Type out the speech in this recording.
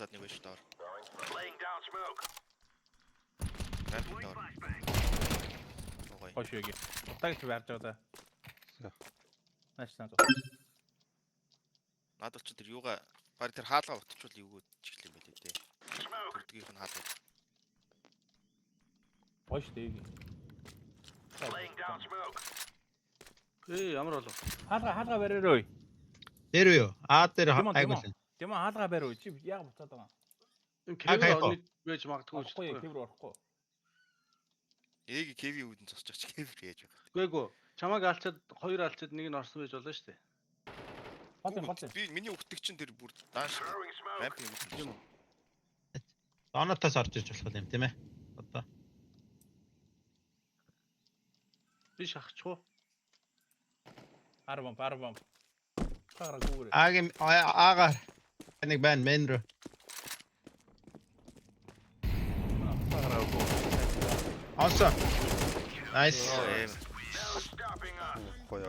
Наазад нэг байж доор. Рампын доор. Окей. Хош яги. Тагч барьж байгаа. Нааш тань. Надад ч тэр юугаа баг тэр хаалгаа утчвал юугүй чиглэл юм байлээ дээ. Төрдгийнх нь хаалгаа. Хош дэги. Ямар болов? Хаалга бариарой. Дээр юу? Дээр айгуул. Тэм хаалга бариу чи яг буцаад байгаа. Энэ кевер орны байж магадгүй ч. Орохгүй кевер орохгүй. Ээг кеви үүдэн зогсож байгаа чи кевер яаж байгаа. Үгүй чамааг алчаад хоёр алчаад нэг нь орсон байж болно шүү дээ. Бат. Би миний өгдөг чинь тэр бүр дааш рампын өгдөг юм. Онотоос орж иж болох юм тийм ээ. Одоо. Би шахчих уу? Арбам. Хара гүүрэ. Аагаар нэг байн мен руу. Хара гүү. Awesome. Nice. Гоё.